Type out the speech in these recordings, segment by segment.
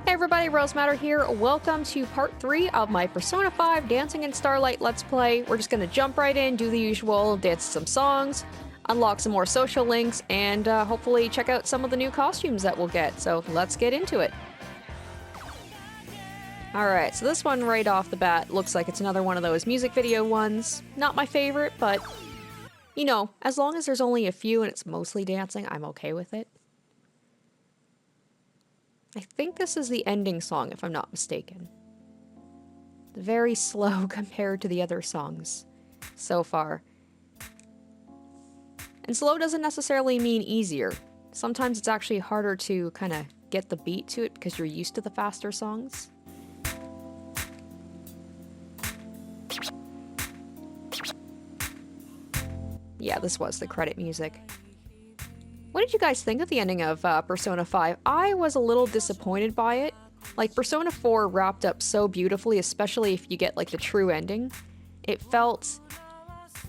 Hey everybody, Rosematter here. Welcome to part 3 of my Persona 5 Dancing in Starlight Let's Play. We're just gonna jump right in, do the usual, dance some songs, unlock some more social links, and hopefully check out some of the new costumes that we'll get. So let's get into it. Alright, so this one right off the bat looks like it's another one of those music video ones. Not my favorite, but you know, as long as there's only a few and it's mostly dancing, I'm okay with it. I think this is the ending song, if I'm not mistaken. Very slow compared to the other songs so far. And slow doesn't necessarily mean easier. Sometimes it's actually harder to kind of get the beat to it because you're used to the faster songs. Yeah, this was the credit music. What did you guys think of the ending of Persona 5? I was a little disappointed by it. Like, Persona 4 wrapped up so beautifully, especially if you get, like, the true ending. It felt...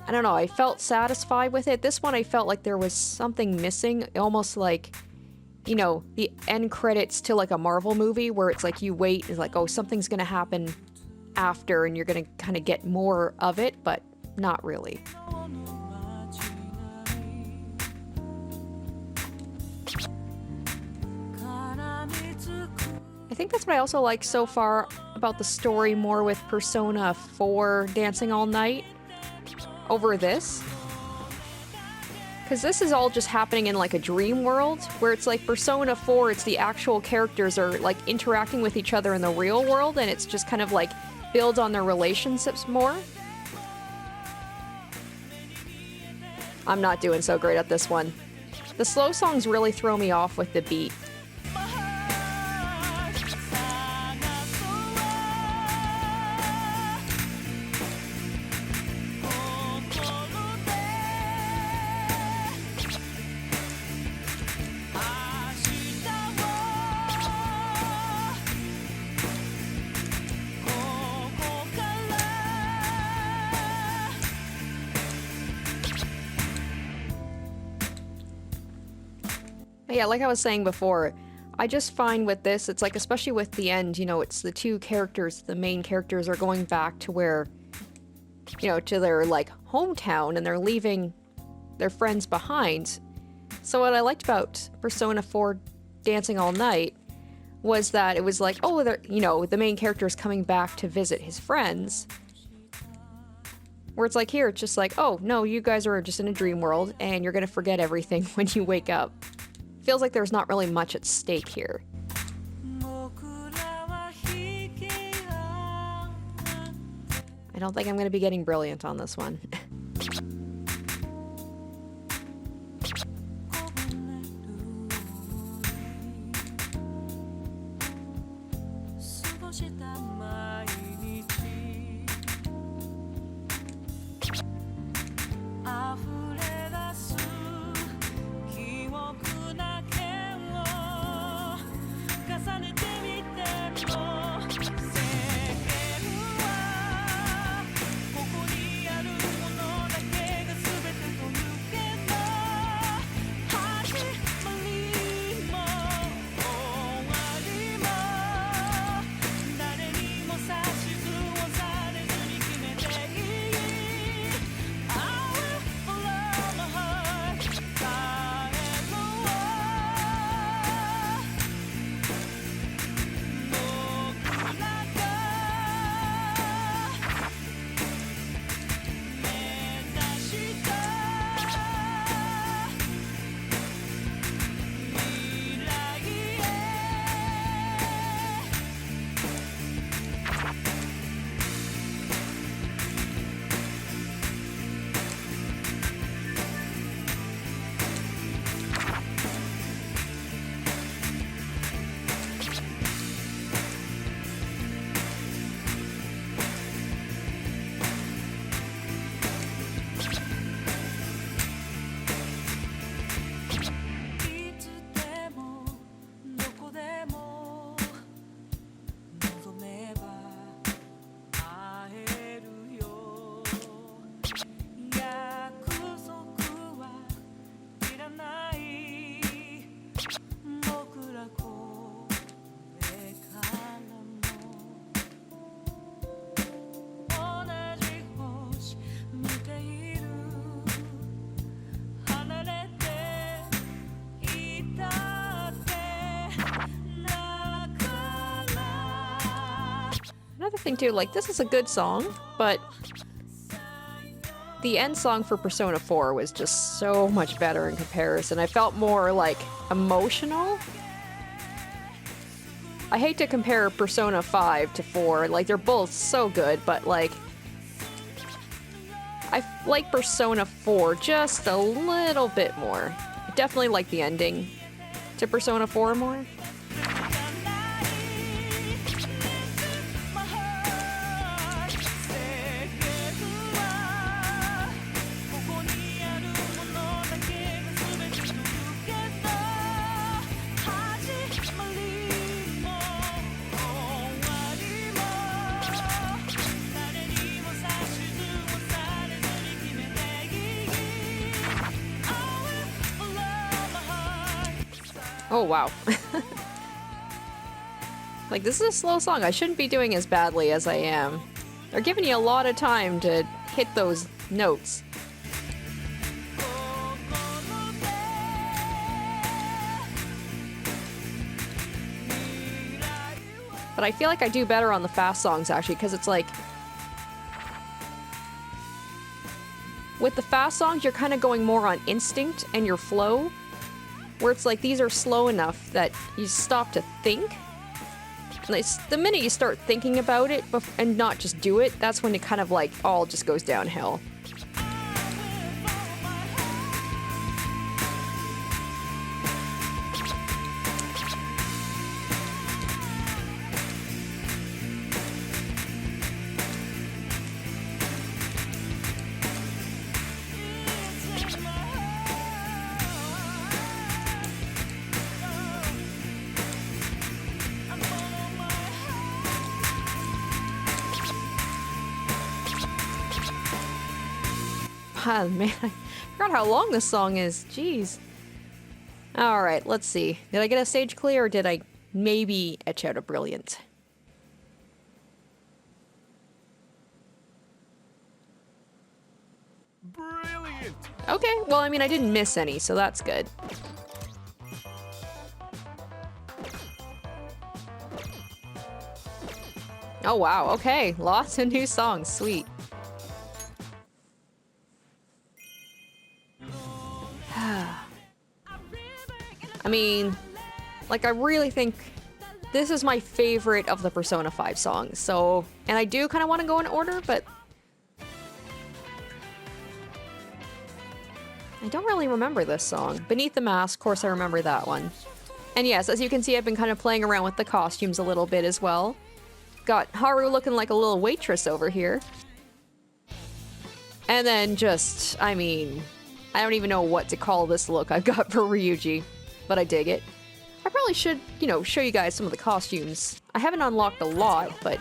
I don't know, I felt satisfied with it. This one, I felt like there was something missing. Almost like, you know, the end credits to, like, a Marvel movie where it's like you wait, it's like, oh, something's gonna happen after and you're gonna kind of get more of it, but not really. I think that's what I also like so far about the story more with Persona 4 Dancing All Night over this. Because this is all just happening in like a dream world, where it's like Persona 4, it's the actual characters are like interacting with each other in the real world, and it's just kind of like builds on their relationships more. I'm not doing so great at this one. The slow songs really throw me off with the beat. Yeah, like I was saying before, I just find with this, it's like, especially with the end, you know, it's the two characters, the main characters are going back to where, you know, to their, like, hometown, and they're leaving their friends behind. So what I liked about Persona 4 Dancing All Night was that it was like, oh, you know, the main character is coming back to visit his friends. Where it's like here, it's just like, oh, no, you guys are just in a dream world, and you're gonna forget everything when you wake up. Feels like there's not really much at stake here. I don't think I'm going to be getting brilliant on this one. thing too, like, this is a good song, but the end song for Persona 4 was just so much better in comparison. I felt more, like, emotional. I hate to compare Persona 5 to 4, like, they're both so good, but, like, I like Persona 4 just a little bit more. I definitely like the ending to Persona 4 more. Oh, wow. Like, this is a slow song. I shouldn't be doing as badly as I am. They're giving you a lot of time to hit those notes. But I feel like I do better on the fast songs, actually, because it's like... with the fast songs, you're kind of going more on instinct and your flow. Where it's like, these are slow enough that you stop to think. And the minute you start thinking about it and not just do it, that's when it kind of like all just goes downhill. Ah, man, I forgot how long this song is. Jeez. Alright, let's see. Did I get a stage clear or did I maybe etch out a brilliant? Brilliant! Okay, well, I mean, I didn't miss any, so that's good. Oh, wow, okay. Lots of new songs. Sweet. I mean, like, I really think this is my favorite of the Persona 5 songs, so... and I do kind of want to go in order, but... I don't really remember this song. Beneath the Mask, of course I remember that one. And yes, as you can see, I've been kind of playing around with the costumes a little bit as well. Got Haru looking like a little waitress over here. And then just, I mean... I don't even know what to call this look I've got for Ryuji, but I dig it. I probably should, you know, show you guys some of the costumes. I haven't unlocked a lot, but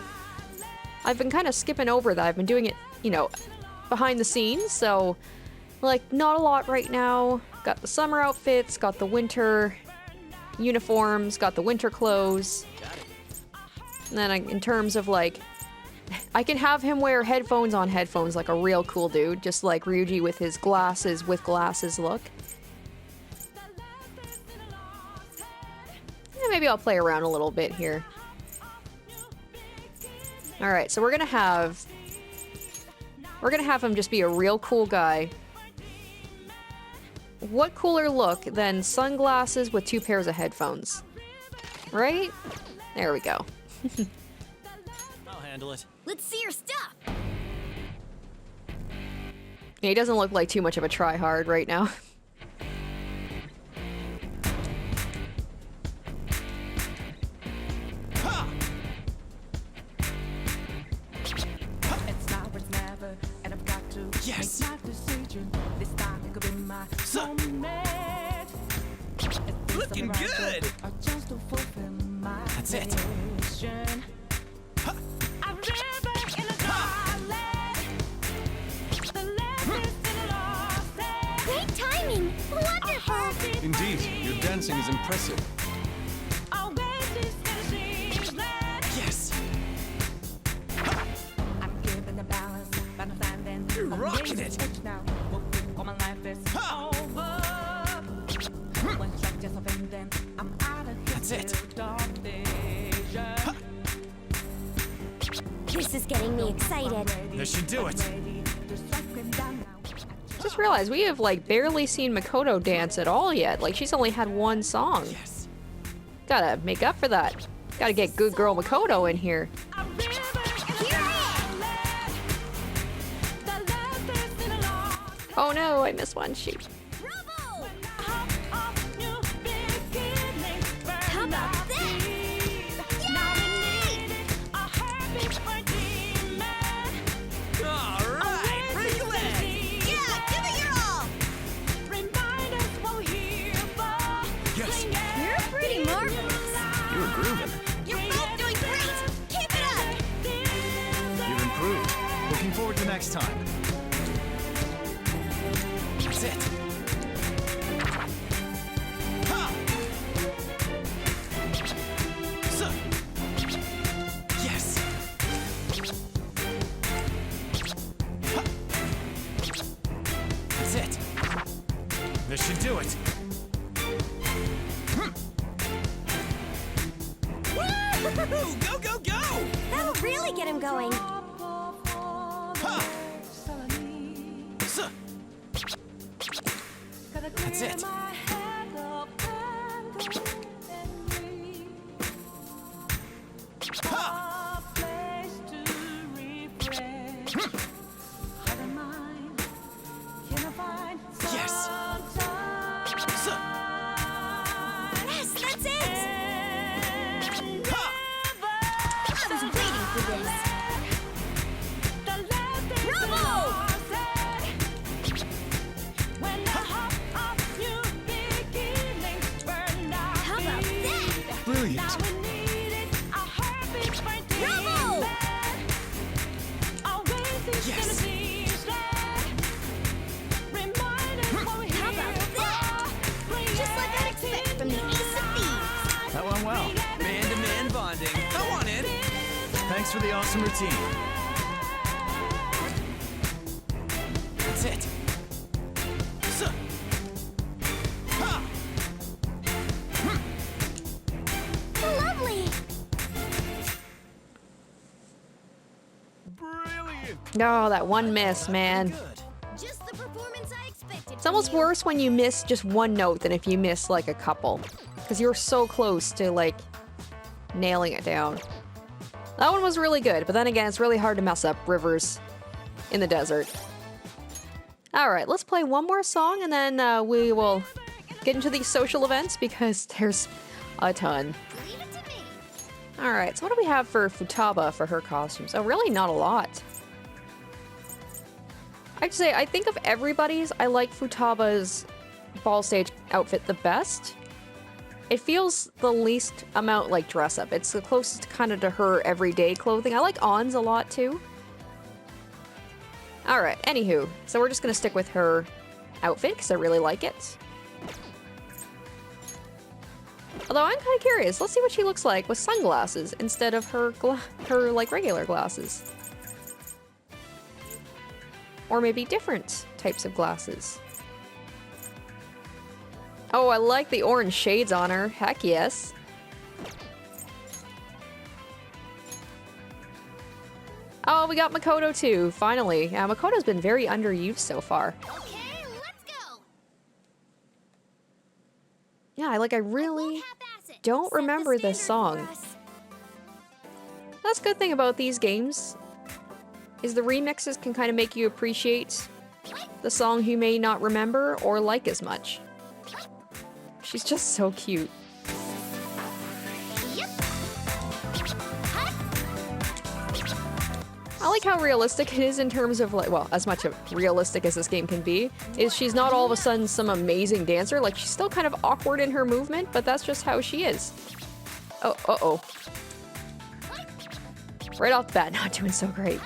I've been kind of skipping over that. I've been doing it, you know, behind the scenes, so, like, not a lot right now. Got the summer outfits, got the winter uniforms, got the winter clothes. And then in terms of, like, I can have him wear headphones on headphones like a real cool dude, just like Ryuji with his glasses with glasses look. Yeah, maybe I'll play around a little bit here. Alright, so we're gonna have him just be a real cool guy. What cooler look than sunglasses with 2 pairs of headphones? Right? There we go. I'll handle it. Let's see your stuff! Yeah, he doesn't look like too much of a tryhard right now. Yes! Looking good! That's it! Great timing! Wonderful! Indeed, your dancing is impressive. Yes! You're rocking it! That's it! This is getting me excited. This should do it. Just realized we have like barely seen Makoto dance at all yet. Like she's only had one song. Yes. Gotta make up for that. Gotta get good girl Makoto in here. Oh no, I missed one. Shoot. Bravo! How about that? All right, break a leg. Yeah, give it your all! Yes. You're pretty marvelous. You were grooving. You're both doing great! Keep it up! You've improved. Looking forward to next time. That's it. Ha! So. Yes. Ha! That's it. This should do it. Woo! Go, go, go! That'll really get him going. Ha! So. That's it. Ha! Yes. So. Yes, that's it! Ha! I was waiting for this. Bravo! How about that? Brilliant. Bravo! Yes. How about that? Just like I'd expect from the Ace of Thieves. That went well. Man-to-man bonding. I want it. Thanks for the awesome routine. That's it. So. Ha! Lovely! Brilliant. Oh, that one miss, man. Good. Just the performance I expected. It's almost worse when you miss just one note than if you miss like a couple. Because you're so close to like nailing it down. That one was really good, but then again, it's really hard to mess up rivers in the desert. Alright, let's play one more song and then we will get into these social events because there's a ton. Leave it to me. Alright, so what do we have for Futaba for her costumes? Oh, really not a lot. I'd say, I think of everybody's, I like Futaba's ball stage outfit the best. It feels the least amount like dress up. It's the closest kind of to her everyday clothing. I like On's a lot too. Alright, anywho, so we're just gonna stick with her outfit because I really like it. Although I'm kind of curious, let's see what she looks like with sunglasses instead of her like regular glasses. Or maybe different types of glasses. Oh, I like the orange shades on her. Heck yes. Oh, we got Makoto too, finally. Makoto's been very underused so far. Okay, let's go. Yeah, I really don't remember this song. That's a good thing about these games, is the remixes can kind of make you appreciate the song you may not remember or like as much. She's just so cute. Yep. I like how realistic it is in terms of like, well, as much of realistic as this game can be, is she's not all of a sudden some amazing dancer. Like, she's still kind of awkward in her movement, but that's just how she is. Oh, uh-oh. Right off the bat, not doing so great.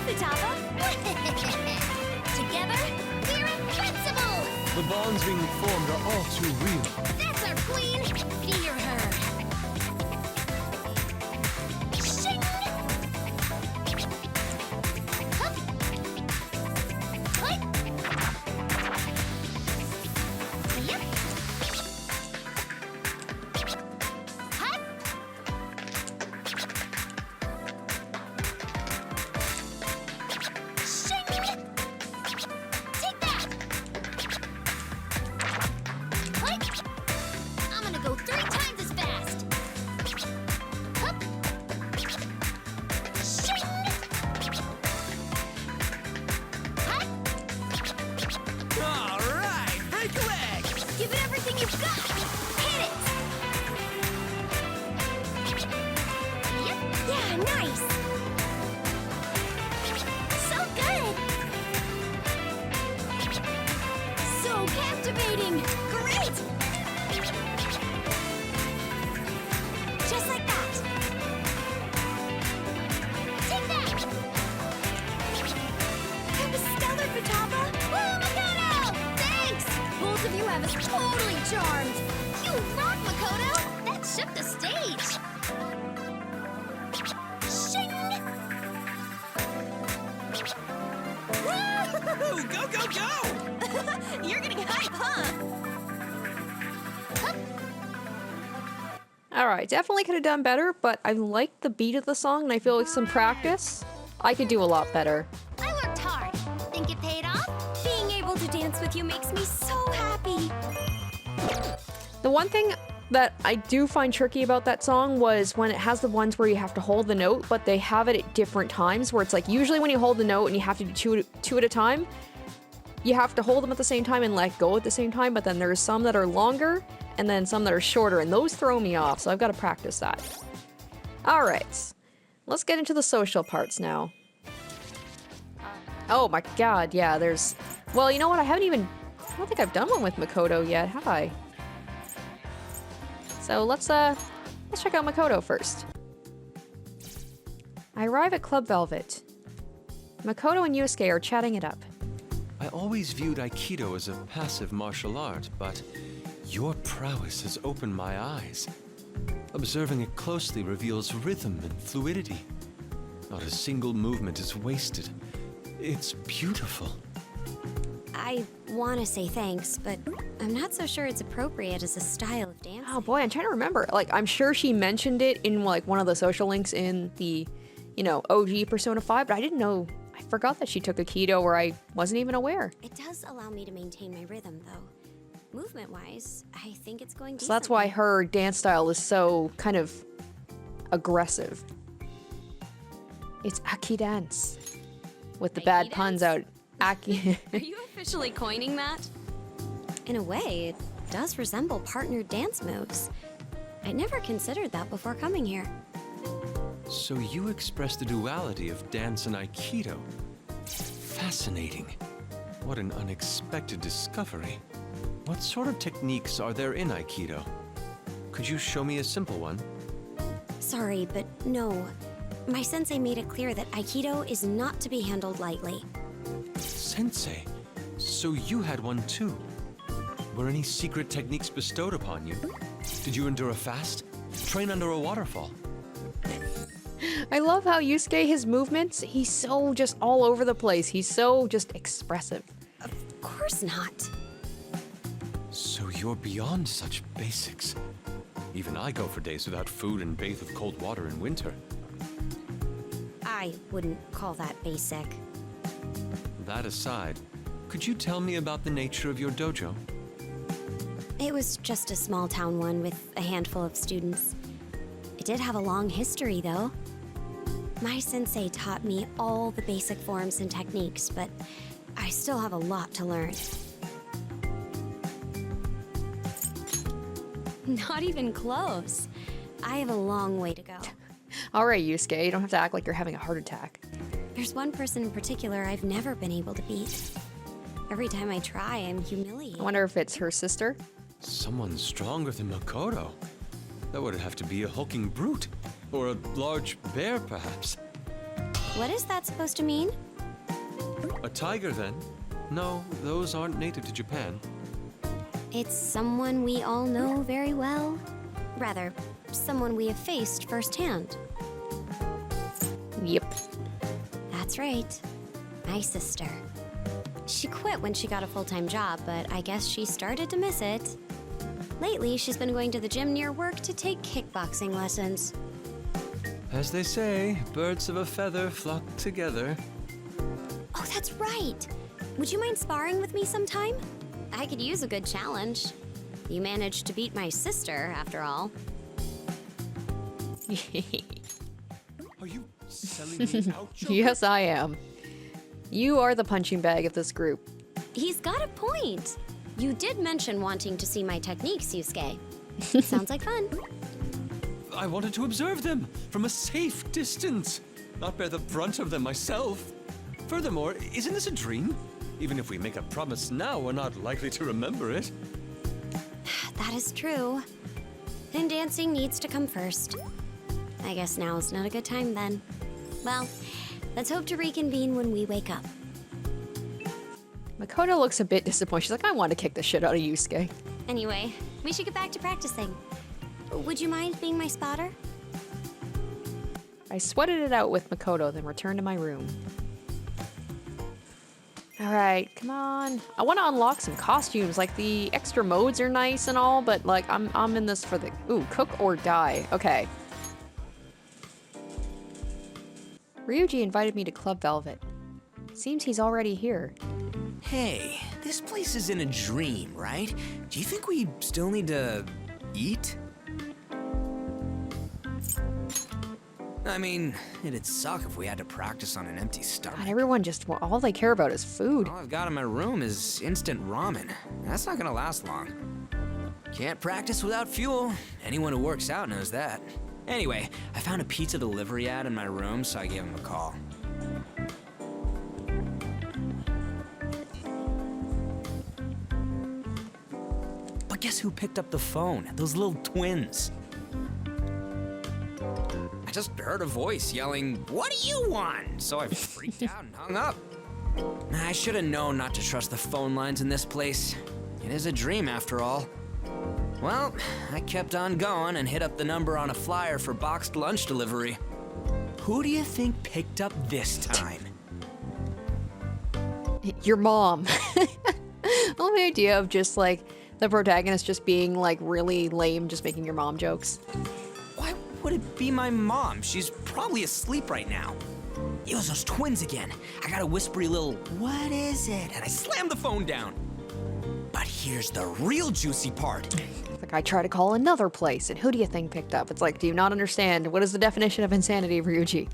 Futaba. Together, we're invincible. The bonds being formed are all too real. That's our queen. Fear her. Shing! Hup. Hoi. Yep. Hop. Shing! Take that. Hoi. I'm gonna go 3 times as fast. Hup. Shing! Hop. All right, break a leg. Give it everything you've got. Hit it. Yep. Yeah, nice. So good. So captivating. Great. Just like that. Take that. That was stellar, Futaba. Woo, Makoto! Thanks. Both of you have us totally charmed. You rock, Makoto. That shook the stage. Shing! Woo! Go, go, go! You're getting hype, huh? Hup. All right, definitely could have done better, but I like the beat of the song, and I feel like some practice, I could do a lot better. I worked hard. Think it paid off? Being able to dance with you makes me so happy. The one thing that I do find tricky about that song was when it has the ones where you have to hold the note, but they have it at different times, where it's like usually when you hold the note and you have to do two at a time, you have to hold them at the same time and let go at the same time, but then there's some that are longer and then some that are shorter, and those throw me off, so I've got to practice that. All right, let's get into the social parts now. Oh my god, yeah, there's... Well, you know what, I don't think I've done one with Makoto yet, have I? So let's check out Makoto first. I arrive at Club Velvet. Makoto and Yusuke are chatting it up. I always viewed Aikido as a passive martial art, but your prowess has opened my eyes. Observing it closely reveals rhythm and fluidity. Not a single movement is wasted. It's beautiful. I want to say thanks, but I'm not so sure it's appropriate as a style of dance. Oh boy, I'm trying to remember. Like, I'm sure she mentioned it in like one of the social links in the, OG Persona 5, but I didn't know. I forgot that she took Aikido, or I wasn't even aware. It does allow me to maintain my rhythm, though. Movement-wise, I think it's going decently. So that's why her dance style is so kind of aggressive. It's Aki dance. With the bad Aki puns dance? out. Aki. Are you officially coining that? In a way, it does resemble partnered dance moves. I never considered that before coming here. So you express the duality of dance and Aikido. Fascinating. What an unexpected discovery. What sort of techniques are there in Aikido? Could you show me a simple one? Sorry, but no. My sensei made it clear that Aikido is not to be handled lightly. Sensei, so you had one too. Were any secret techniques bestowed upon you? Did you endure a fast? Train under a waterfall? I love how Yusuke, his movements, he's so just all over the place. He's so just expressive. Of course not. So you're beyond such basics. Even I go for days without food and bathe with cold water in winter. I wouldn't call that basic. That aside, could you tell me about the nature of your dojo? It was just a small town one with a handful of students. It did have a long history, though. My sensei taught me all the basic forms and techniques, but I still have a lot to learn. Not even close. I have a long way to go. All right, Yusuke, you don't have to act like you're having a heart attack. There's one person in particular I've never been able to beat. Every time I try, I'm humiliated. I wonder if it's her sister. Someone stronger than Makoto. That would have to be a hulking brute. Or a large bear, perhaps. What is that supposed to mean? A tiger, then? No, those aren't native to Japan. It's someone we all know very well. Rather, someone we have faced firsthand. Yep. That's right. My sister. She quit when she got a full-time job, but I guess she started to miss it. Lately, she's been going to the gym near work to take kickboxing lessons. As they say, birds of a feather flock together. Oh, that's right. Would you mind sparring with me sometime? I could use a good challenge. You managed to beat my sister, after all. Are you selling me out, Joker? Yes, I am. You are the punching bag of this group. He's got a point. You did mention wanting to see my techniques, Yusuke. Sounds like fun. I wanted to observe them from a safe distance, not bear the brunt of them myself. Furthermore, isn't this a dream? Even if we make a promise now, we're not likely to remember it. That is true. And dancing needs to come first. I guess now is not a good time then. Well, let's hope to reconvene when we wake up. Makoto looks a bit disappointed. She's like, I want to kick the shit out of Yusuke. Anyway, we should get back to practicing. Would you mind being my spotter? I sweated it out with Makoto, then returned to my room. Alright, come on. I want to unlock some costumes. Like, the extra modes are nice and all, but, like, I'm in this for the... Ooh, cook or die. Okay. Ryuji invited me to Club Velvet. Seems he's already here. Hey, this place is in a dream, right? Do you think we still need to eat? I mean, it'd suck if we had to practice on an empty stomach. God, everyone just... all they care about is food. All I've got in my room is instant ramen. That's not gonna last long. Can't practice without fuel. Anyone who works out knows that. Anyway, I found a pizza delivery ad in my room, so I gave him a call. But guess who picked up the phone? Those little twins. I just heard a voice yelling, "What do you want?" So I freaked out and hung up. I should have known not to trust the phone lines in this place. It is a dream after all. Well, I kept on going and hit up the number on a flyer for boxed lunch delivery. Who do you think picked up this time? Your mom. I love the idea of just, like, the protagonist just being, like, really lame, just making your mom jokes. Why would it be my mom? She's probably asleep right now. It was those twins again. I got a whispery little, "What is it?" And I slammed the phone down. But here's the real juicy part. Like, I try to call another place, and who do you think picked up? It's like, do you not understand? What is the definition of insanity, Ryuji?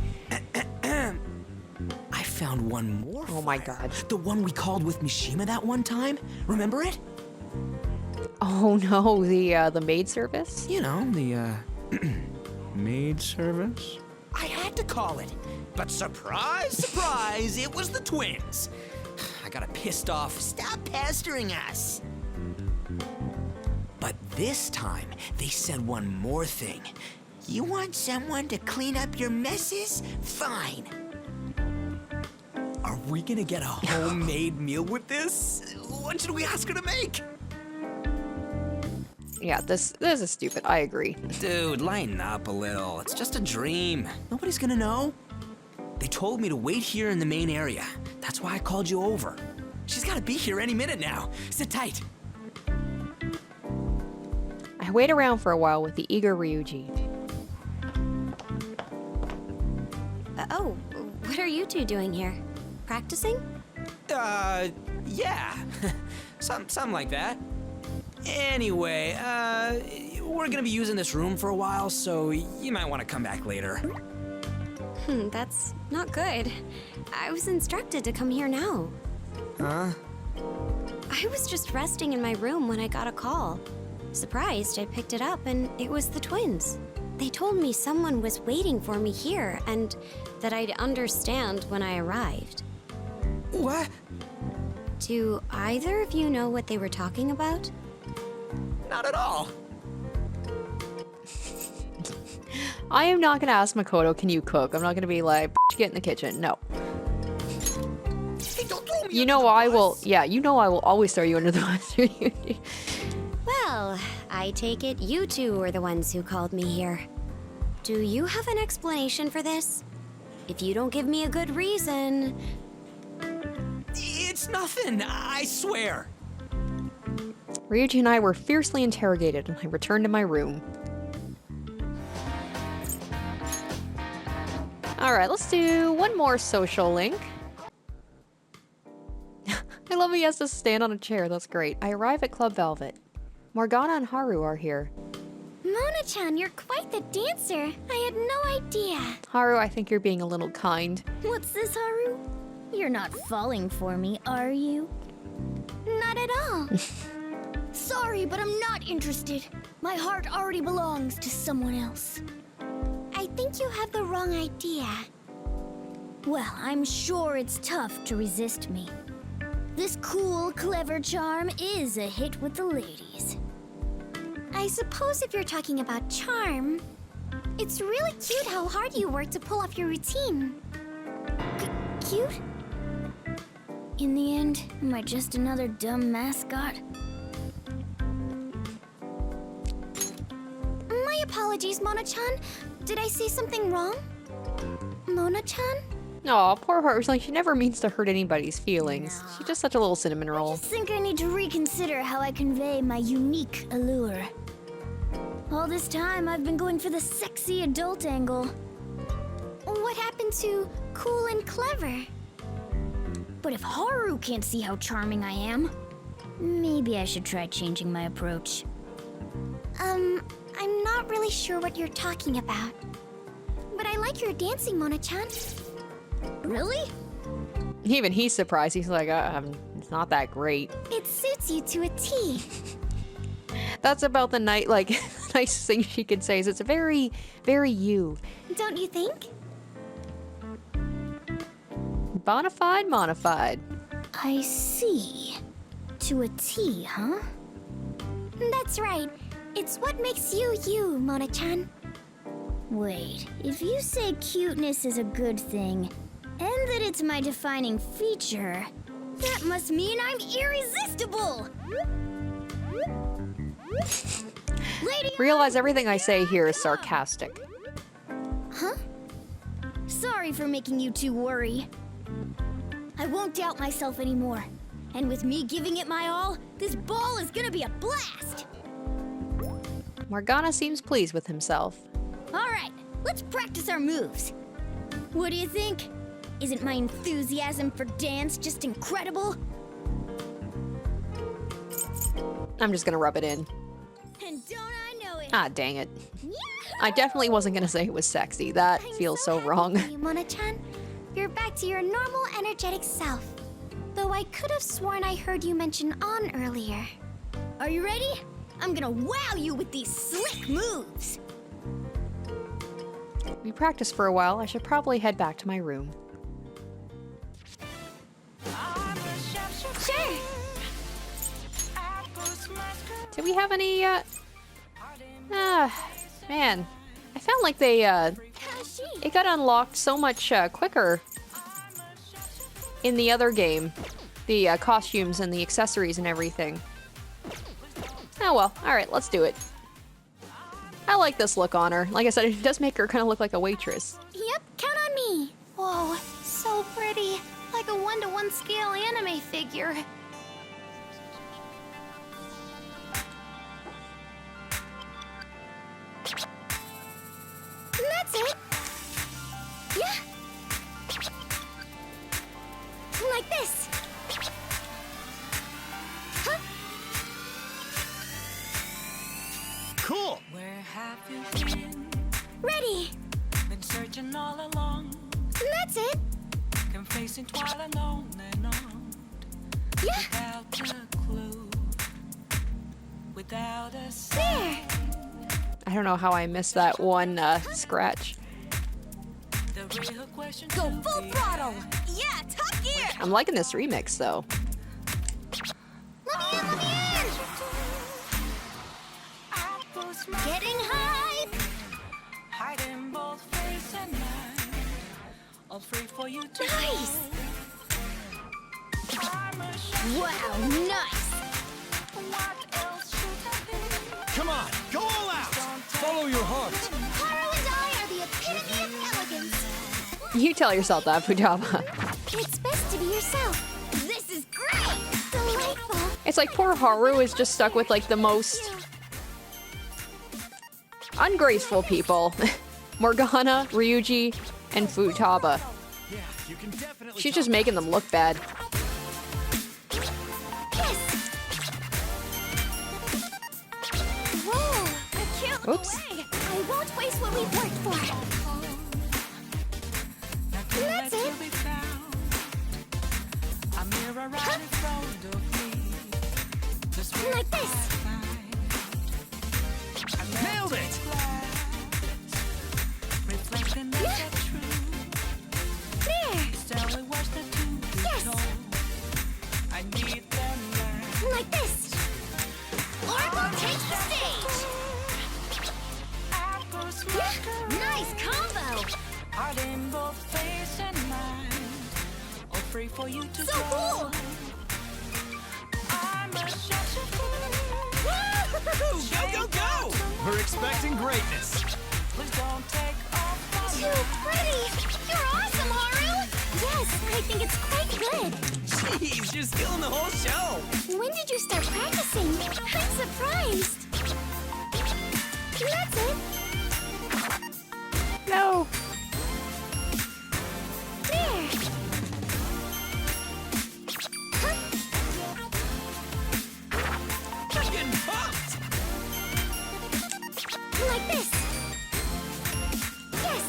I found one more Oh my flyer. God. The one we called with Mishima that one time. Remember it? Oh no, the maid service? You know, the, maid service? I had to call it. But surprise, surprise, it was the twins. I got a pissed off, "Stop pestering us." But this time, they said one more thing. "You want someone to clean up your messes? Fine." Are we gonna get a homemade meal with this? What should we ask her to make? Yeah, this is stupid. I agree. Dude, lighten up a little. It's just a dream. Nobody's gonna know. They told me to wait here in the main area. That's why I called you over. She's gotta be here any minute now. Sit tight. I wait around for a while with the eager Ryuji. Oh, what are you two doing here? Practicing? Yeah. Something like that. Anyway, we're gonna be using this room for a while, so you might want to come back later. That's not good. I was instructed to come here now. Huh? I was just resting in my room when I got a call. Surprised, I picked it up and it was the twins. They told me someone was waiting for me here and that I'd understand when I arrived. What? Do either of you know what they were talking about? Not at all. I am not gonna ask Makoto, can you cook? I'm not gonna be like, get in the kitchen. No. Hey, don't throw me You under know the I will, bus. yeah, you know I will always throw you under the bus. Well, I take it you two are the ones who called me here. Do you have an explanation for this? If you don't give me a good reason... It's nothing, I swear. Ryuji and I were fiercely interrogated, and I returned to my room. Alright, let's do one more social link. I love he has to stand on a chair, that's great. I arrive at Club Velvet. Morgana and Haru are here. Mona-chan, you're quite the dancer. I had no idea. Haru, I think you're being a little kind. What's this, Haru? You're not falling for me, are you? Not at all. Sorry, but I'm not interested. My heart already belongs to someone else. I think you have the wrong idea. Well, I'm sure it's tough to resist me. This cool, clever charm is a hit with the ladies. I suppose if you're talking about charm, it's really cute how hard you work to pull off your routine. Cute? In the end, am I just another dumb mascot? My apologies, Mona-chan. Did I say something wrong? Mona-chan? Aw, poor Haru's like, she never means to hurt anybody's feelings. She's just such a little cinnamon I roll. just think I need to reconsider how I convey my unique allure. All this time, I've been going for the sexy adult angle. What happened to cool and clever? But if Haru can't see how charming I am, maybe I should try changing my approach. I'm not really sure what you're talking about. But I like your dancing, Mona-chan. Really? Even he's surprised. He's like, it's not that great. It suits you to a T. That's about the nicest thing she could say is it's very, very you. Don't you think? Bonafide, modified. I see. To a T, huh? That's right. It's what makes you you, Mona-chan. Wait, if you say cuteness is a good thing, and that it's my defining feature, that must mean I'm irresistible! Lady, Realize everything I say here is sarcastic. Huh? Sorry for making you two worry. I won't doubt myself anymore. And with me giving it my all, this ball is gonna be a blast! Morgana seems pleased with himself. Alright, let's practice our moves. What do you think? Isn't my enthusiasm for dance just incredible? I'm just gonna rub it in. And don't I know it? Ah, dang it. Yahoo! I definitely wasn't gonna say it was sexy. That I'm feels so so happy wrong. for you, Mona-chan. You're back to your normal, energetic self. Though I could have sworn I heard you mention on earlier. Are you ready? I'm gonna wow you with these slick moves. We practiced for a while. I should probably head back to my room. Sure. Did we have any, man. I found like they, How's she? it got unlocked so much, quicker in the other game. The, costumes and the accessories and everything. Oh well, alright, let's do it. I like this look on her. Like I said, it does make her kind of look like a waitress. Yep, count on me. Whoa, so pretty. Like a 1-to-1 scale anime figure. That's it. Yeah. Like this. Huh? Cool. Where have you been? Ready. Been searching all along, That's it. confessing while alone and on, Yeah. without a clue, without a sign. There. I don't know how I missed that one, scratch. The real question Go to full be throttle. Yeah, top gear. I'm liking this remix, though. Let me in, let me in. I put my Getting high. hiding for you to Nice! Wow, nice! What else should I be? Come on, go all out! Follow your heart! Haru and I are the epitome of elegance. You tell yourself that, Futaba. It's best to be yourself. This is great! Delightful! It's like poor Haru is just stuck with like the most ungraceful people. Morgana, Ryuji, and Futaba. Yeah, you can definitely. She's just making them look bad. Kiss! Whoa! I can't look Oops. away! I won't waste what we've worked for. That's it! be found. A mirror right in front of me. Just Like this! Nailed it! reflecting that Yeah. the truth. There! Tell me what's the truth. Yes! I need them now. Like this! Oracle takes the stage! Apples Yeah. Nice combo! Heart in both face and mind. All free for you to So go. cool! I'm a such a fool. Woo! Go, go, go! We're expecting greatness. Please don't take off my Too pretty! You're awesome, Haru! Yes, I think it's quite good. Jeez, you're stealing the whole show. When did you start practicing? I'm surprised. That's it. No. There. Huh? I'm getting pumped. Like this. Yes.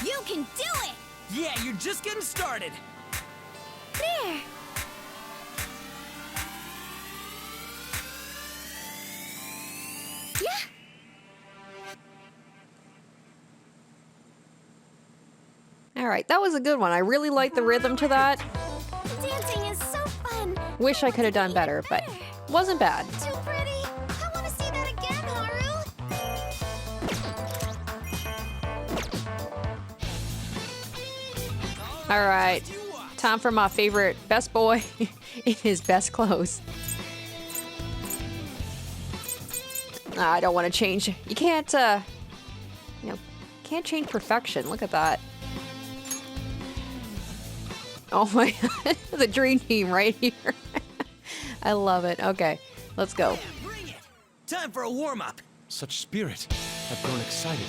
You can do it. Yeah, you're just getting started. There. Yeah. All right, that was a good one. I really like the rhythm to that. Dancing is so fun. Wish I could have done better, but wasn't bad. Too pretty. I want to see that again, Haru. All right, time for my favorite best boy in his best clothes. I don't want to change. You can't, can't change perfection. Look at that. Oh my God, the dream team right here. I love it. Okay, let's go. Bring it. Time for a warm-up. Such spirit. I've grown excited.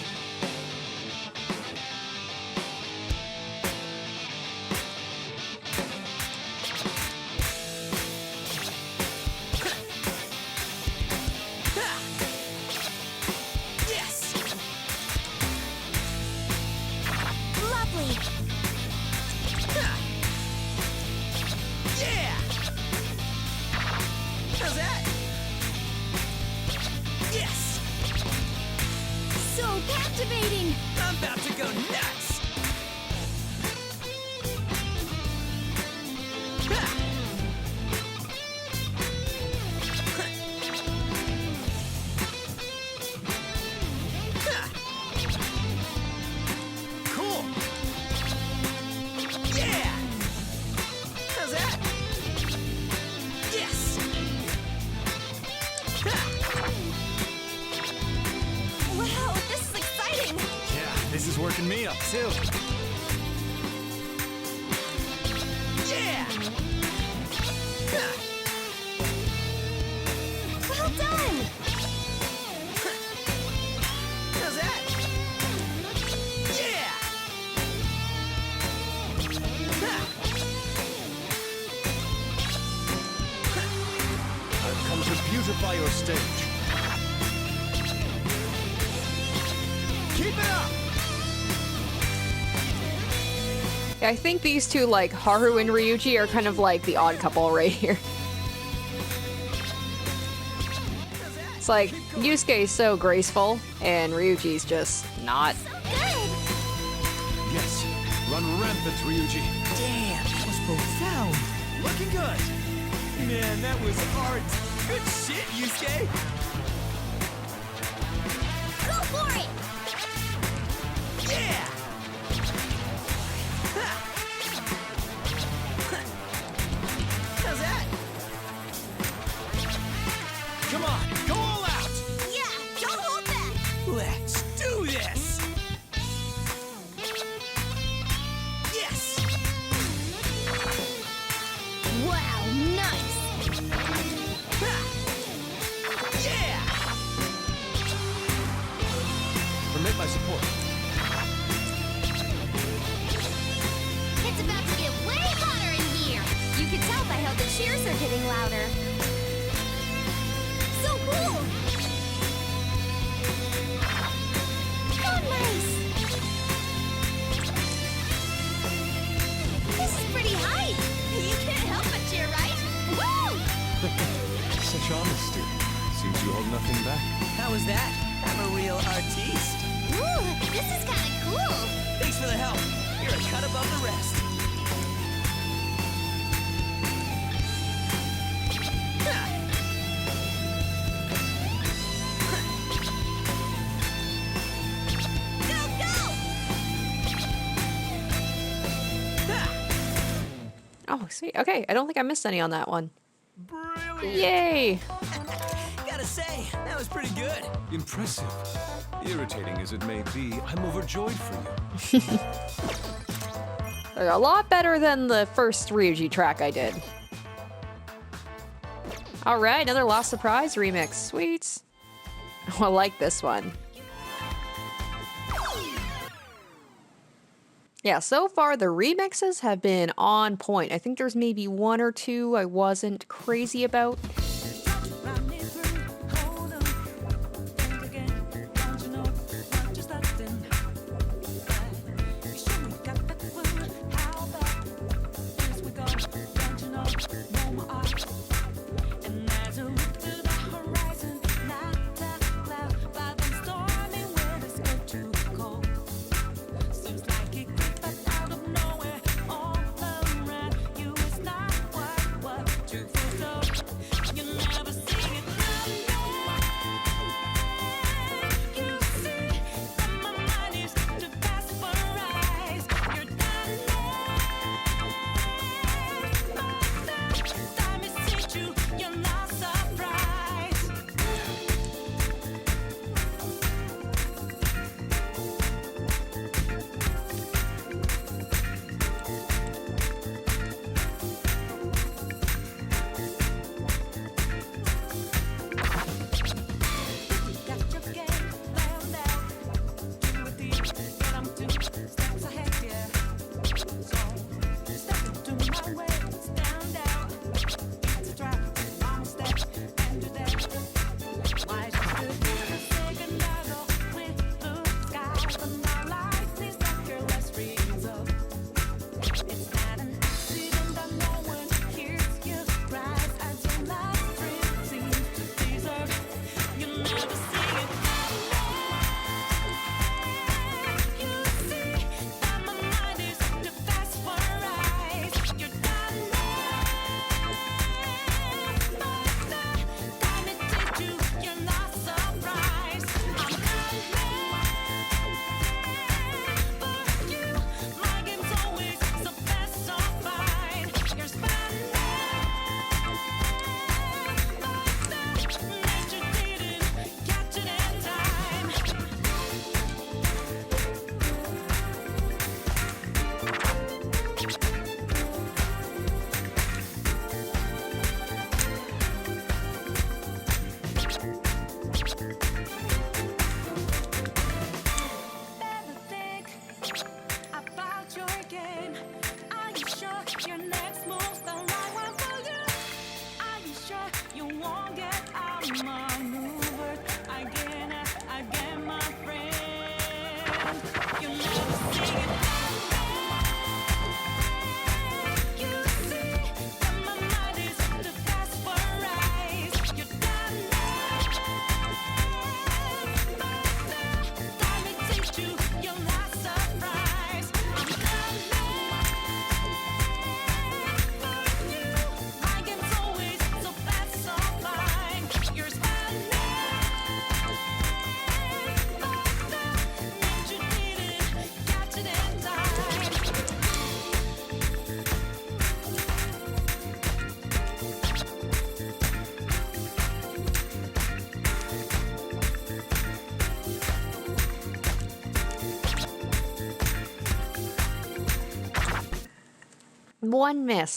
Yes. Lovely. Yeah. How's that? Yes. So captivating. I'm about to go nuts. Ha! Ha! Cool. Yeah. How's that? Yes. Ha! Wow, this is exciting. Yeah, this is working me up too. Yeah. Ha! Well done. How's that? Yeah. Ha! I've come to beautify your stage. Keep it up. Yeah, I think these two, like Haru and Ryuji, are kind of like the odd couple right here. It's like Yusuke is so graceful, and Ryuji's just not. Good. Yes, run rampant, Ryuji. Damn, that was profound. Looking good. Man, that was art. Good shit, Yusuke. Go for it. Yeah. how the cheers are getting louder. So cool! Oh, nice! This is pretty hype! You can't help but cheer, right? Woo! Such honesty. Seems you hold nothing back. How was that? I'm a real artiste. Ooh, this is kinda cool! Thanks for the help. You're a cut above the rest. Oh, sweet. Okay, I don't think I missed any on that one. Brilliant! Yay! Gotta say, that was pretty good. Impressive. Irritating as it may be, I'm overjoyed for you. They're a lot better than the first Ryuji track I did. Alright, another Lost Surprise remix. Sweet. Oh, I like this one. Yeah, so far the remixes have been on point. I think there's maybe one or two I wasn't crazy about.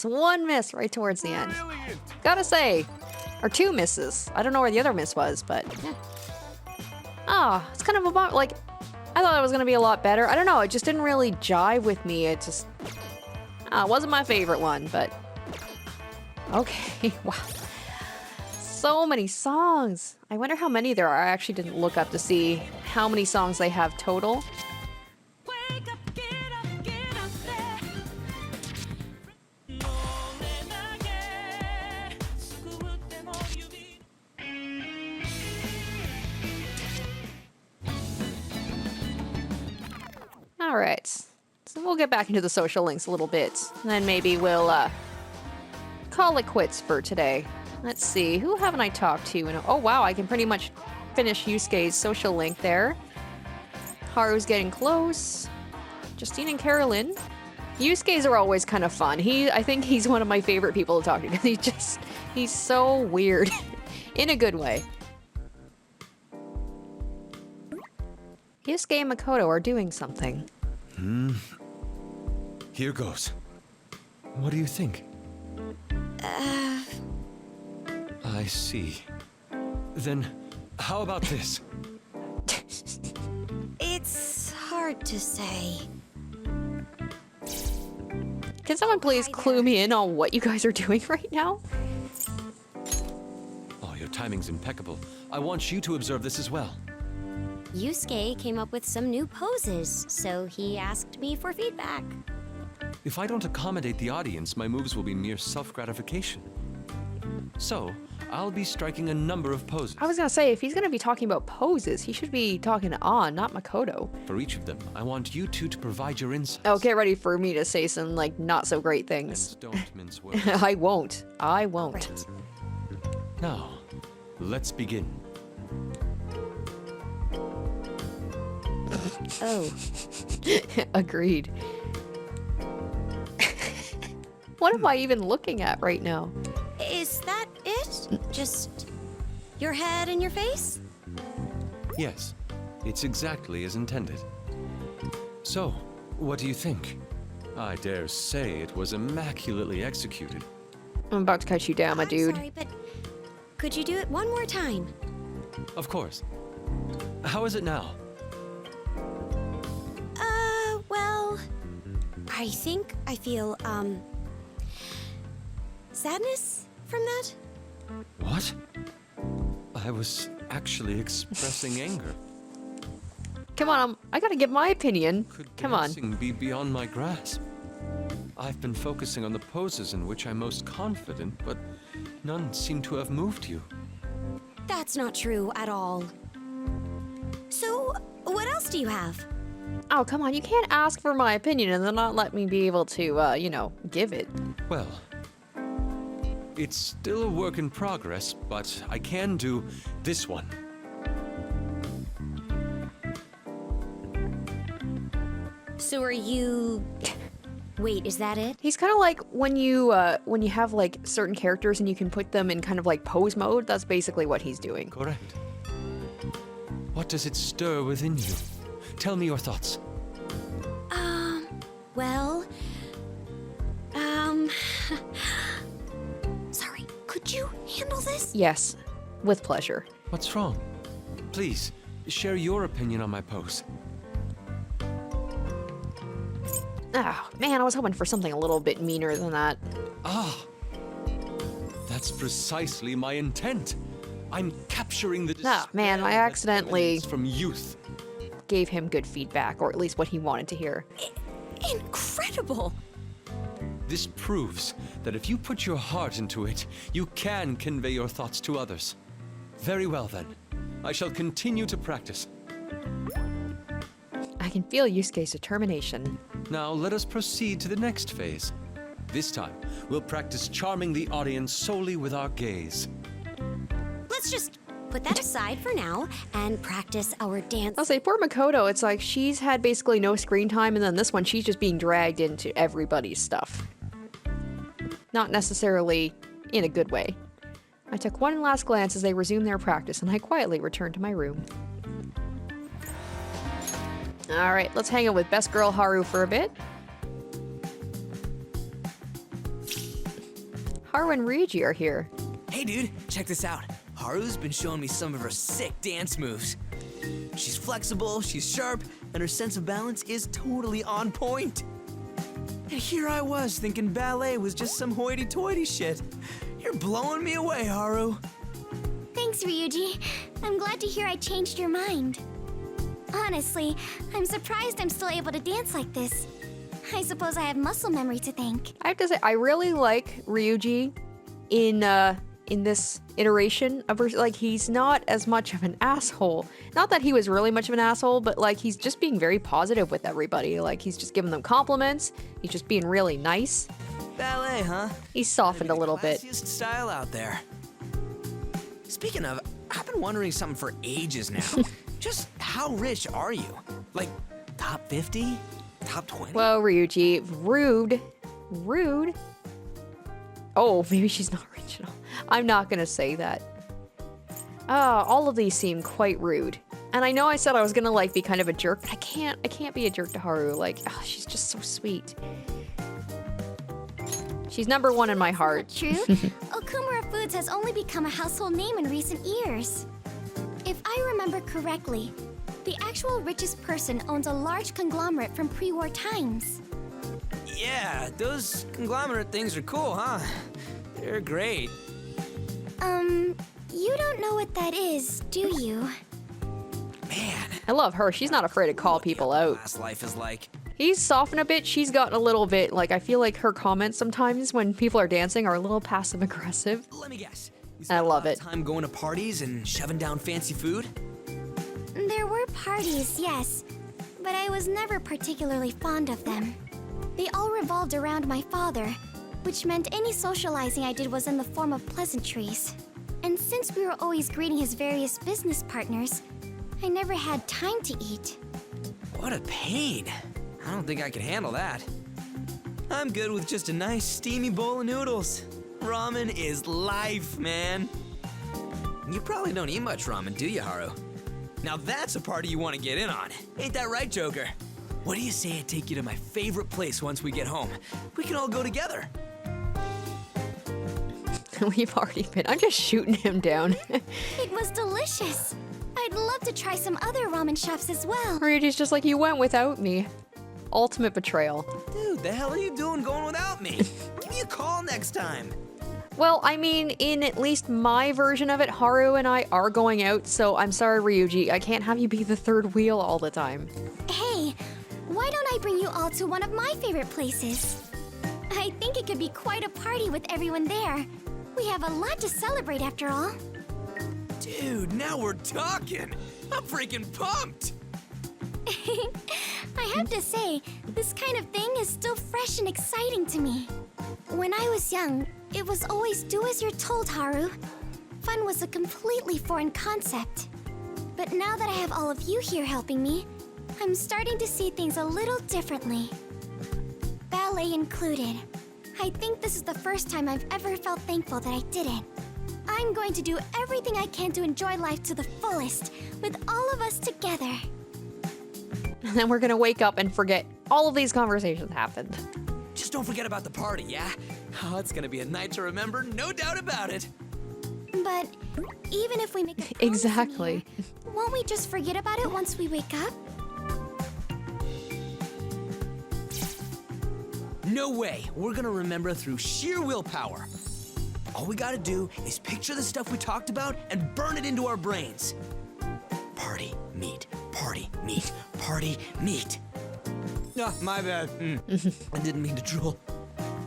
One miss right towards the end. Gotta say, or two misses. I don't know where the other miss was, but yeah. Ah, it's kind of a bummer. Like, I thought it was gonna be a lot better. I don't know, it just didn't really jive with me. It just wasn't my favorite one, but Okay, wow. So many songs. I wonder how many there are. I actually didn't look up to see how many songs they have total. Wake up, get up there. All right, so we'll get back into the social links a little bit, and then maybe we'll call it quits for today. Let's see, who haven't I talked to? Oh wow, I can pretty much finish Yusuke's social link there. Haru's getting close. Justine and Carolyn. Yusuke's are always kind of fun. I think he's one of my favorite people to talk to because he's so weird in a good way. Yusuke and Makoto are doing something. Here goes. What do you think? I see. Then, how about this? It's hard to say. Can someone please clue me in on what you guys are doing right now? Oh, your timing's impeccable. I want you to observe this as well. Yusuke came up with some new poses, so he asked me for feedback. If I don't accommodate the audience, my moves will be mere self-gratification. So, I'll be striking a number of poses. I was gonna say, if he's gonna be talking about poses, he should be talking to An, not Makoto. For each of them, I want you two to provide your insights. Oh, get ready for me to say some, like, not so great things. And don't mince words. I won't. I won't. Right. Now, let's begin. Oh, Agreed. What am I even looking at right now? is that it? Just your head and your face? Yes, it's exactly as intended. So, what do you think? I dare say it was immaculately executed. I'm about to cut you down, my I'm dude. sorry, but could you do it one more time? Of course. How is it now? Well, I think I feel, sadness from that? What? I was actually expressing anger. Come on, I gotta give my opinion. Could Come on. dancing be beyond my grasp? I've been focusing on the poses in which I'm most confident, but none seem to have moved you. That's not true at all. So, what else do you have? Oh, come on, you can't ask for my opinion and then not let me be able to, you know, give it. Well, it's still a work in progress, but I can do this one. So are you... Wait, is that it? He's kind of like when you have like certain characters and you can put them in kind of like pose mode. That's basically what he's doing. Correct. What does it stir within you? Tell me your thoughts. Well... Sorry, could you handle this? Yes, with pleasure. What's wrong? Please, share your opinion on my pose. Oh, man, I was hoping for something a little bit meaner than that. Ah! That's precisely my intent. I'm capturing the Ah, man, I despair that accidentally- emanates from youth. Gave him good feedback, or at least what he wanted to hear. Incredible! This proves that if you put your heart into it, you can convey your thoughts to others. Very well then. I shall continue to practice. I can feel Yusuke's determination. Now let us proceed to the next phase. This time, we'll practice charming the audience solely with our gaze. Let's just put that aside for now and practice our dance. I'll say, poor Makoto, it's like she's had basically no screen time, and then this one, she's just being dragged into everybody's stuff. Not necessarily in a good way. I took one last glance as they resumed their practice, and I quietly returned to my room. Alright, let's hang out with Best Girl Haru for a bit. Haru and Ryuji are here. Hey dude, check this out. Haru's been showing me some of her sick dance moves. She's flexible, she's sharp, and her sense of balance is totally on point. And here I was thinking ballet was just some hoity-toity shit. You're blowing me away, Haru. Thanks, Ryuji. I'm glad to hear I changed your mind. Honestly, I'm surprised I'm still able to dance like this. I suppose I have muscle memory to thank. I have to say, I really like Ryuji in this iteration of like, he's not as much of an asshole. Not that he was really much of an asshole, but like, he's just being very positive with everybody. Like, he's just giving them compliments. He's just being really nice. Ballet, huh? He's softened a little bit. Classiest style out there. Speaking of, I've been wondering something for ages now. Just how rich are you? Like, top 50? Top 20? Whoa, Ryuji. Rude. Rude. Oh, maybe she's not original. I'm not gonna say that. All of these seem quite rude. And I know I said I was gonna like be kind of a jerk, but I can't be a jerk to Haru. Like, she's just so sweet. She's number one in my heart. True, Okumura Foods has only become a household name in recent years. If I remember correctly, the actual richest person owns a large conglomerate from pre-war times. Yeah, those conglomerate things are cool, huh? They're great. You don't know what that is, do you? Man. I love her. She's not afraid to call people out. Last life is like. He's softened a bit. She's gotten a little bit, like, I feel like her comments sometimes when people are dancing are a little passive aggressive. Let me guess. You I spent a love lot it. of time going to parties and shoving down fancy food? There were parties, yes, but I was never particularly fond of them. They all revolved around my father, which meant any socializing I did was in the form of pleasantries. And since we were always greeting his various business partners, I never had time to eat. What a pain. I don't think I can handle that. I'm good with just a nice steamy bowl of noodles. Ramen is life, man. You probably don't eat much ramen, do you, Haru? Now that's a party you want to get in on. Ain't that right, Joker? What do you say I take you to my favorite place once we get home? We can all go together. We've already been. I'm just shooting him down. It was delicious. I'd love to try some other ramen shops as well. Ryuji's just like, you went without me. Ultimate betrayal. Dude, the hell are you doing going without me? Give me a call next time. Well, I mean, in at least my version of it, Haru and I are going out, so I'm sorry, Ryuji. I can't have you be the third wheel all the time. Hey, why don't I bring you all to one of my favorite places? I think it could be quite a party with everyone there. We have a lot to celebrate after all. Dude, now we're talking. I'm freaking pumped. I have to say, this kind of thing is still fresh and exciting to me. When I was young, it was always do as you're told, Haru. Fun was a completely foreign concept. But now that I have all of you here helping me, I'm starting to see things a little differently. Ballet included. I think this is the first time I've ever felt thankful that I did it. I'm going to do everything I can to enjoy life to the fullest, with all of us together. And then we're gonna wake up and forget all of these conversations happened. Just don't forget about the party, yeah? Oh, it's gonna be a night to remember, no doubt about it. But even if we make a promise in Exactly. here, won't we just forget about it once we wake up? No way. We're gonna remember through sheer willpower. All we gotta do is picture the stuff we talked about and burn it into our brains. Party, meet, party, meet, party, meet. Ah, my bad. I didn't mean to drool.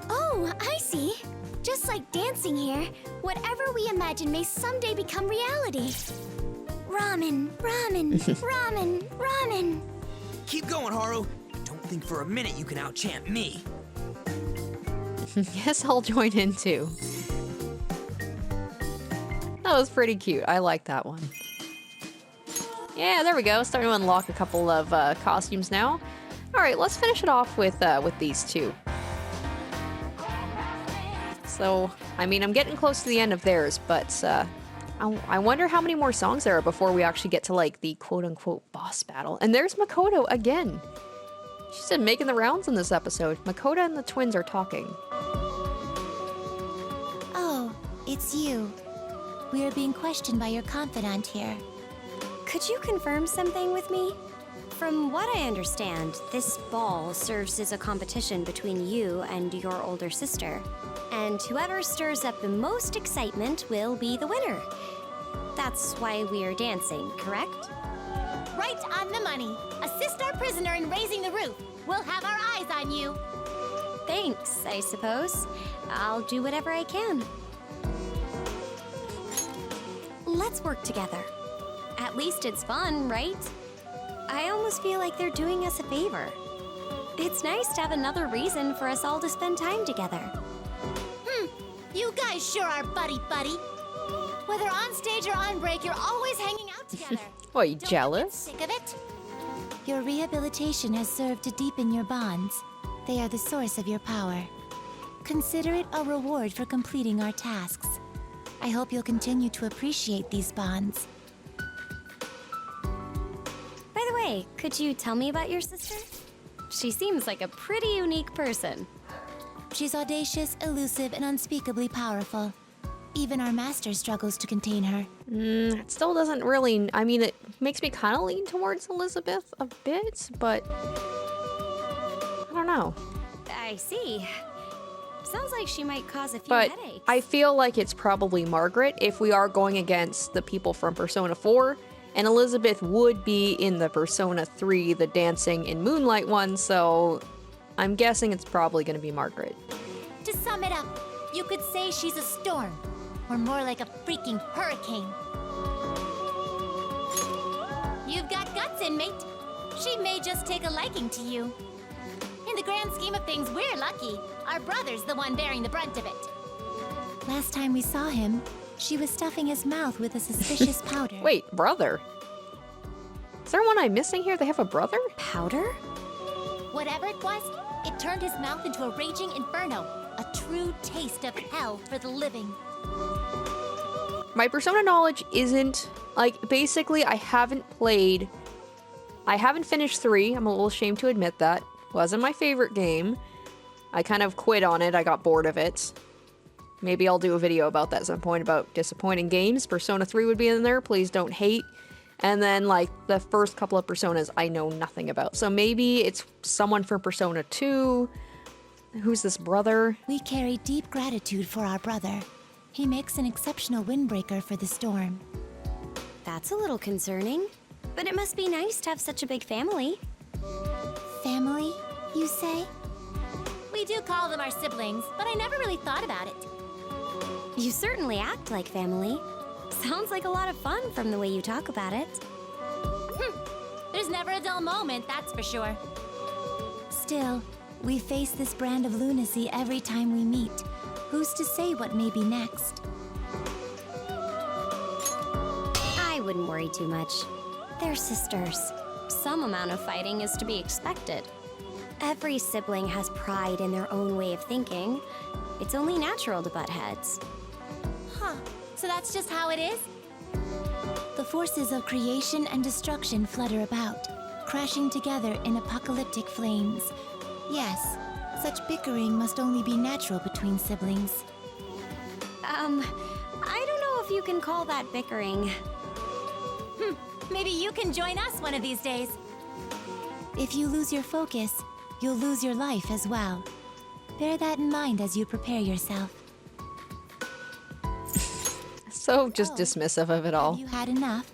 Oh, I see. Just like dancing here, whatever we imagine may someday become reality. Ramen, ramen, ramen, ramen. Keep going, Haru. Don't think for a minute you can out-chant me. Yes, I'll join in too. That was pretty cute. I like that one. Yeah, there we go. Starting to unlock a couple of costumes now. All right, let's finish it off with these two. So, I mean, I'm getting close to the end of theirs, but I wonder how many more songs there are before we actually get to, like, the quote-unquote boss battle. And there's Makoto again. She's been making the rounds in this episode. Makoto and the twins are talking. Oh, it's you. We are being questioned by your confidant here. Could you confirm something with me? From what I understand, this ball serves as a competition between you and your older sister. And whoever stirs up the most excitement will be the winner. That's why we are dancing, correct? Right on the money. Assist our prisoner in raising the roof. We'll have our eyes on you. Thanks, I suppose. I'll do whatever I can. Let's work together. At least it's fun, right? I almost feel like they're doing us a favor. It's nice to have another reason for us all to spend time together. You guys sure are buddy-buddy. Whether on stage or on break, you're always hanging out together. What, you Don't you get jealous? sick of it? Your rehabilitation has served to deepen your bonds. They are the source of your power. Consider it a reward for completing our tasks. I hope you'll continue to appreciate these bonds. By the way, could you tell me about your sister? She seems like a pretty unique person. She's audacious, elusive, and unspeakably powerful. Even our master struggles to contain her. It still doesn't really... I mean, it makes me kind of lean towards Elizabeth a bit, but... I don't know. I see. Sounds like she might cause a few But headaches. I feel like it's probably Margaret if we are going against the people from Persona 4. And Elizabeth would be in the Persona 3, the Dancing in Moonlight one, so I'm guessing it's probably going to be Margaret. To sum it up, you could say she's a storm, or more like a freaking hurricane. You've got guts, inmate. She may just take a liking to you. In the grand scheme of things, we're lucky. Our brother's the one bearing the brunt of it. Last time we saw him, she was stuffing his mouth with a suspicious powder. Wait, brother? Is there one I'm missing here? They have a brother? Powder? Whatever it was, it turned his mouth into a raging inferno. A true taste of hell for the living. My Persona knowledge isn't... Like, basically, I haven't finished 3. I'm a little ashamed to admit that. Wasn't my favorite game. I kind of quit on it. I got bored of it. Maybe I'll do a video about that at some point about disappointing games. Persona 3 would be in there. Please don't hate. And then, like, the first couple of Personas I know nothing about. So maybe it's someone from Persona 2. Who's this brother? We carry deep gratitude for our brother. He makes an exceptional windbreaker for the storm. That's a little concerning. But it must be nice to have such a big family. Family, you say? We do call them our siblings, but I never really thought about it. You certainly act like family. Sounds like a lot of fun from the way you talk about it. There's never a dull moment, that's for sure. Still, we face this brand of lunacy every time we meet. Who's to say what may be next? I wouldn't worry too much. They're sisters. Some amount of fighting is to be expected. Every sibling has pride in their own way of thinking. It's only natural to butt heads. Huh, so that's just how it is? The forces of creation and destruction flutter about, crashing together in apocalyptic flames. Yes, such bickering must only be natural between siblings. I don't know if you can call that bickering. Maybe you can join us one of these days. If you lose your focus, you'll lose your life as well. Bear that in mind as you prepare yourself. So just dismissive of it all. Have you had enough?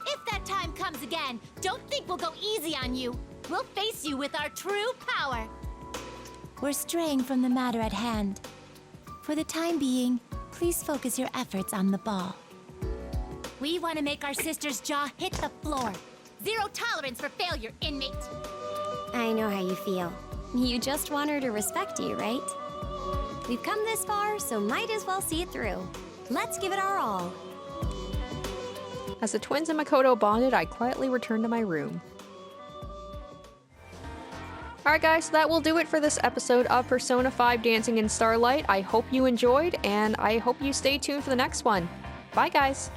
If that time comes again, don't think we'll go easy on you. We'll face you with our true power. We're straying from the matter at hand. For the time being, please focus your efforts on the ball. We want to make our sister's jaw hit the floor. Zero tolerance for failure, inmate. I know how you feel. You just want her to respect you, right? We've come this far, so might as well see it through. Let's give it our all. As the twins and Makoto bonded, I quietly returned to my room. Alright guys, so that will do it for this episode of Persona 5 Dancing in Starlight. I hope you enjoyed, and I hope you stay tuned for the next one. Bye guys!